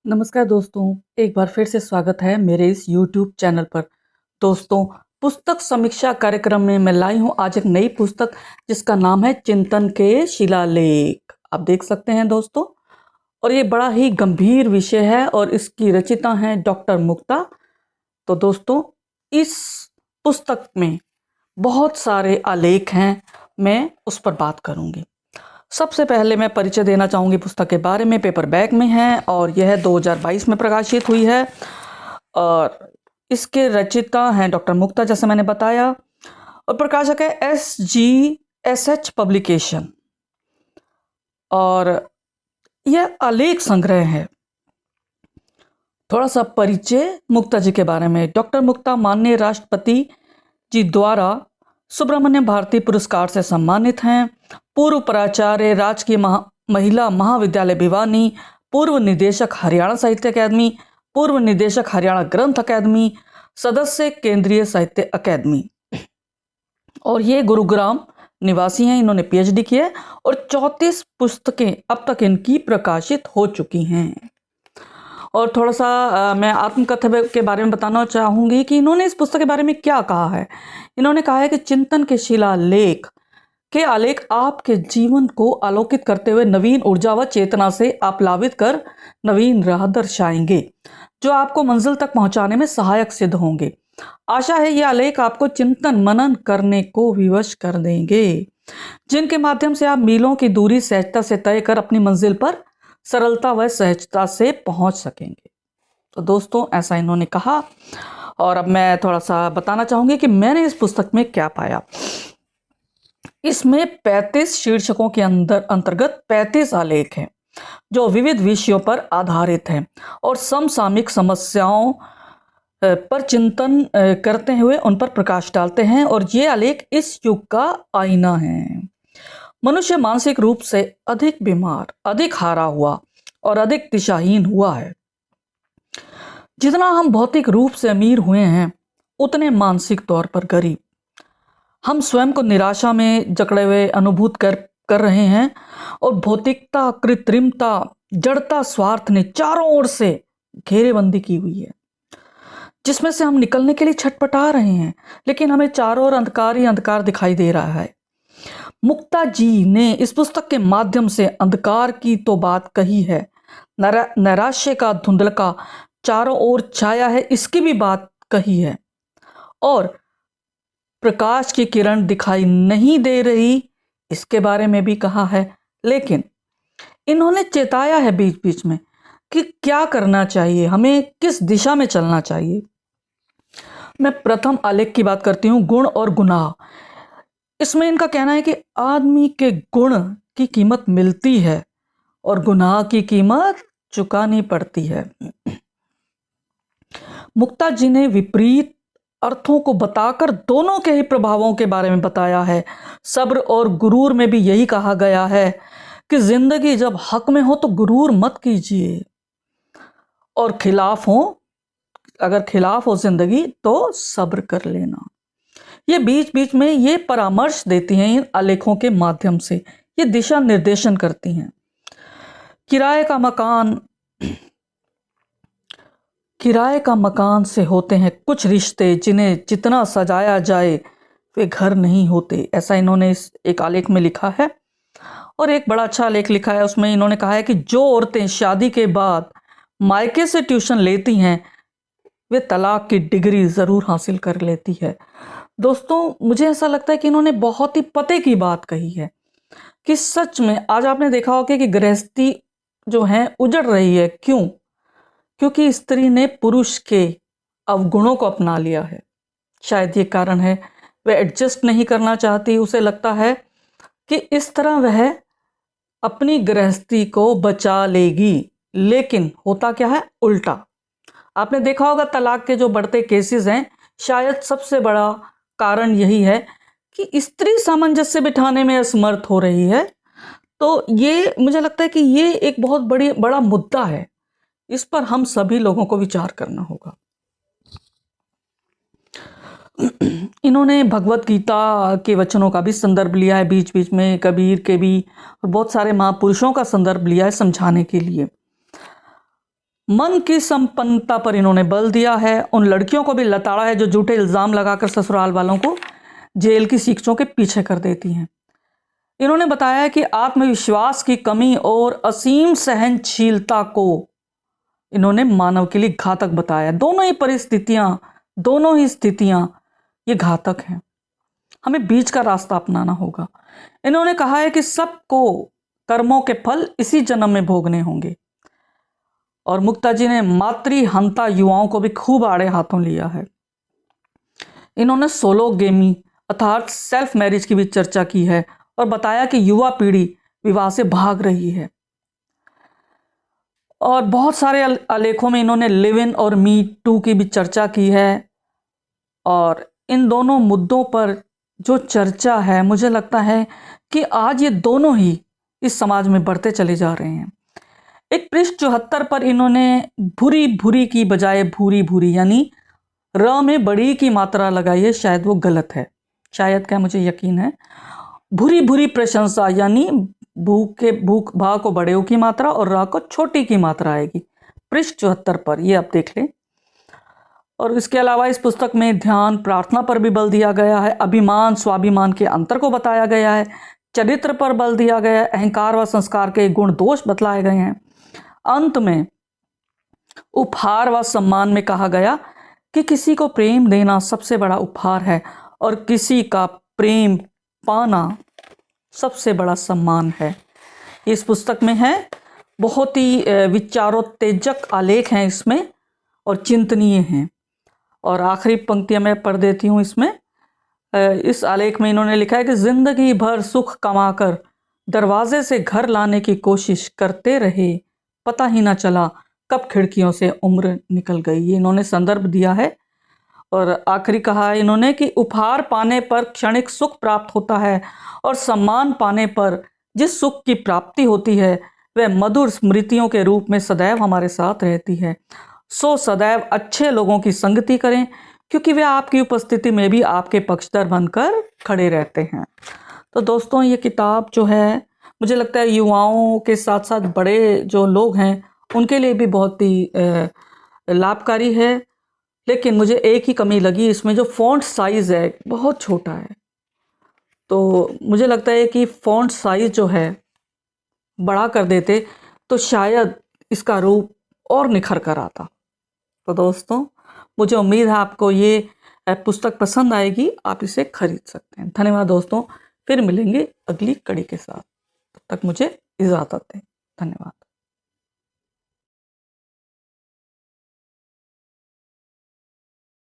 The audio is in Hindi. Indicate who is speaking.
Speaker 1: नमस्कार दोस्तों, एक बार फिर से स्वागत है मेरे इस YouTube चैनल पर। दोस्तों, पुस्तक समीक्षा कार्यक्रम में मैं लाई हूँ आज एक नई पुस्तक जिसका नाम है चिंतन के शिलालेख। आप देख सकते हैं दोस्तों, और ये बड़ा ही गंभीर विषय है और इसकी रचिता हैं डॉक्टर मुक्ता। तो दोस्तों, इस पुस्तक में बहुत सारे आलेख हैं, मैं उस पर बात करूँगी। सबसे पहले मैं परिचय देना चाहूँगी पुस्तक के बारे में। पेपर बैग में है और यह 2022 में प्रकाशित हुई है और इसके रचिता हैं डॉक्टर मुक्ता, जैसे मैंने बताया, और प्रकाशक है SGSH पब्लिकेशन। और यह आलेख संग्रह है। थोड़ा सा परिचय मुक्ता जी के बारे में। डॉक्टर मुक्ता माननीय राष्ट्रपति जी द्वारा सुब्रमण्यम भारती पुरस्कार से सम्मानित हैं। पूर्व प्राचार्य राजकीय महिला महाविद्यालय भिवानी, पूर्व निदेशक हरियाणा साहित्य अकादमी, पूर्व निदेशक हरियाणा ग्रंथ अकादमी, सदस्य केंद्रीय साहित्य अकादमी, और ये गुरुग्राम निवासी हैं। इन्होंने PhD की है और 34 पुस्तकें अब तक इनकी प्रकाशित हो चुकी हैं। और थोड़ा सा मैं आत्मकथा के बारे में बताना चाहूँगी कि इन्होंने इस पुस्तक के बारे में क्या कहा है। इन्होंने कहा है कि चिंतन के शिलालेख के आलेख आपके जीवन को आलोकित करते हुए नवीन ऊर्जा व चेतना से आप्लावित कर नवीन राह दर्शाएंगे, जो आपको मंजिल तक पहुंचाने में सहायक सिद्ध होंगे। आशा है ये आलेख आपको चिंतन मनन करने को विवश कर देंगे, जिनके माध्यम से आप मीलों की दूरी सहजता से तय कर अपनी मंजिल पर सरलता व सहजता से पहुंच सकेंगे। तो दोस्तों, ऐसा इन्होंने कहा। और अब मैं थोड़ा सा बताना चाहूँगी कि मैंने इस पुस्तक में क्या पाया। इसमें 35 शीर्षकों के अंतर्गत 35 आलेख हैं जो विविध विषयों पर आधारित हैं और समसामयिक समस्याओं पर चिंतन करते हुए उन पर प्रकाश डालते हैं। और ये आलेख इस युग का आईना है। मनुष्य मानसिक रूप से अधिक बीमार, अधिक हारा हुआ और अधिक दिशाहीन हुआ है। जितना हम भौतिक रूप से अमीर हुए हैं, उतने मानसिक तौर पर गरीब। हम स्वयं को निराशा में जकड़े हुए अनुभूत कर रहे हैं और भौतिकता, कृत्रिमता, जड़ता, स्वार्थ ने चारों ओर से घेरेबंदी की हुई है, जिसमें से हम निकलने के लिए छटपटा रहे हैं, लेकिन हमें चारों ओर अंधकार ही अंधकार दिखाई दे रहा है। मुक्ता जी ने इस पुस्तक के माध्यम से अंधकार की तो बात कही है, नैराश्य का धुंधलका चारों ओर छाया है, इसकी भी बात कही है, और प्रकाश की किरण दिखाई नहीं दे रही, इसके बारे में भी कहा है। लेकिन इन्होंने चेताया है बीच बीच में कि क्या करना चाहिए, हमें किस दिशा में चलना चाहिए। मैं प्रथम आलेख की बात करती हूँ, गुण और गुनाह। इसमें इनका कहना है कि आदमी के गुण की कीमत मिलती है और गुनाह की कीमत चुकानी पड़ती है। मुक्ता जी ने विपरीत अर्थों को बताकर दोनों के ही प्रभावों के बारे में बताया है। सब्र और गुरूर में भी यही कहा गया है कि जिंदगी जब हक में हो तो गुरूर मत कीजिए, और अगर खिलाफ हो जिंदगी तो सब्र कर लेना। ये बीच बीच में ये परामर्श देती हैं इन आलेखों के माध्यम से, ये दिशा निर्देशन करती हैं। किराए का मकान से होते हैं कुछ रिश्ते, जिन्हें जितना सजाया जाए वे घर नहीं होते, ऐसा इन्होंने इस एक आलेख में लिखा है। और एक बड़ा अच्छा आलेख लिखा है, उसमें इन्होंने कहा है कि जो औरतें शादी के बाद मायके से ट्यूशन लेती हैं, वे तलाक की डिग्री ज़रूर हासिल कर लेती है। दोस्तों, मुझे ऐसा लगता है कि इन्होंने बहुत ही पते की बात कही है कि सच में आज आपने देखा होगा कि गृहस्थी जो है उजड़ रही है। क्यों? क्योंकि स्त्री ने पुरुष के अवगुणों को अपना लिया है। शायद ये कारण है, वह एडजस्ट नहीं करना चाहती। उसे लगता है कि इस तरह वह अपनी गृहस्थी को बचा लेगी, लेकिन होता क्या है, उल्टा। आपने देखा होगा तलाक के जो बढ़ते केसेस हैं, शायद सबसे बड़ा कारण यही है कि स्त्री सामंजस्य बिठाने में असमर्थ हो रही है। तो ये मुझे लगता है कि ये एक बहुत बड़ा मुद्दा है, इस पर हम सभी लोगों को विचार करना होगा। इन्होंने भगवत गीता के वचनों का भी संदर्भ लिया है बीच बीच में, कबीर के भी, और बहुत सारे महापुरुषों का संदर्भ लिया है समझाने के लिए। मन की संपन्नता पर इन्होंने बल दिया है। उन लड़कियों को भी लताड़ा है जो झूठे इल्ज़ाम लगाकर ससुराल वालों को जेल की सीखचों के पीछे कर देती हैं। इन्होंने बताया कि आत्मविश्वास की कमी और असीम सहनशीलता को इन्होंने मानव के लिए घातक बताया। दोनों ही स्थितियां ये घातक हैं। हमें बीच का रास्ता अपनाना होगा। इन्होंने कहा है कि सबको कर्मों के फल इसी जन्म में भोगने होंगे। और मुक्ता जी ने मातृहंता युवाओं को भी खूब आड़े हाथों लिया है। इन्होंने सोलोगेमी अर्थात सेल्फ मैरिज की भी चर्चा की है और बताया कि युवा पीढ़ी विवाह से भाग रही है। और बहुत सारे आलेखों में इन्होंने लिव इन और मी टू की भी चर्चा की है। और इन दोनों मुद्दों पर जो चर्चा है, मुझे लगता है कि आज ये दोनों ही इस समाज में बढ़ते चले जा रहे हैं। एक पृष्ठ 74 पर इन्होंने भूरी भूरी की बजाय भूरी भूरी यानी र में बड़ी की मात्रा लगाई है। शायद वो गलत है, शायद क्या, मुझे यकीन है। भूरी भूरी प्रशंसा यानी भूख भा को बड़े की मात्रा और रा को छोटी की मात्रा आएगी। पृष्ठ 74 पर ये आप देख लें। और इसके अलावा इस पुस्तक में ध्यान प्रार्थना पर भी बल दिया गया है। अभिमान स्वाभिमान के अंतर को बताया गया है। चरित्र पर बल दिया गया है। अहंकार व संस्कार के गुण दोष बतलाए गए हैं। अंत में उपहार व सम्मान में कहा गया कि किसी को प्रेम देना सबसे बड़ा उपहार है और किसी का प्रेम पाना सबसे बड़ा सम्मान है। इस पुस्तक में है, बहुत ही विचारोत्तेजक आलेख हैं इसमें और चिंतनीय हैं। और आखिरी पंक्तियां मैं पढ़ देती हूँ इसमें। इस आलेख में इन्होंने लिखा है कि जिंदगी भर सुख कमाकर दरवाजे से घर लाने की कोशिश करते रहे, पता ही ना चला कब खिड़कियों से उम्र निकल गई। ये इन्होंने संदर्भ दिया है। और आखिरी कहा है इन्होंने कि उपहार पाने पर क्षणिक सुख प्राप्त होता है और सम्मान पाने पर जिस सुख की प्राप्ति होती है वह मधुर स्मृतियों के रूप में सदैव हमारे साथ रहती है। सो सदैव अच्छे लोगों की संगति करें क्योंकि वे आपकी उपस्थिति में भी आपके पक्षधर बनकर खड़े रहते हैं। तो दोस्तों, ये किताब जो है मुझे लगता है युवाओं के साथ साथ बड़े जो लोग हैं उनके लिए भी बहुत ही लाभकारी है। लेकिन मुझे एक ही कमी लगी इसमें, जो फ़ॉन्ट साइज़ है बहुत छोटा है। तो मुझे लगता है कि फ़ॉन्ट साइज़ जो है बड़ा कर देते तो शायद इसका रूप और निखर कर आता। तो दोस्तों, मुझे उम्मीद है आपको ये पुस्तक पसंद आएगी, आप इसे खरीद सकते हैं। धन्यवाद दोस्तों, फिर मिलेंगे अगली कड़ी के साथ। तब तक मुझे इजाज़त दें। धन्यवाद।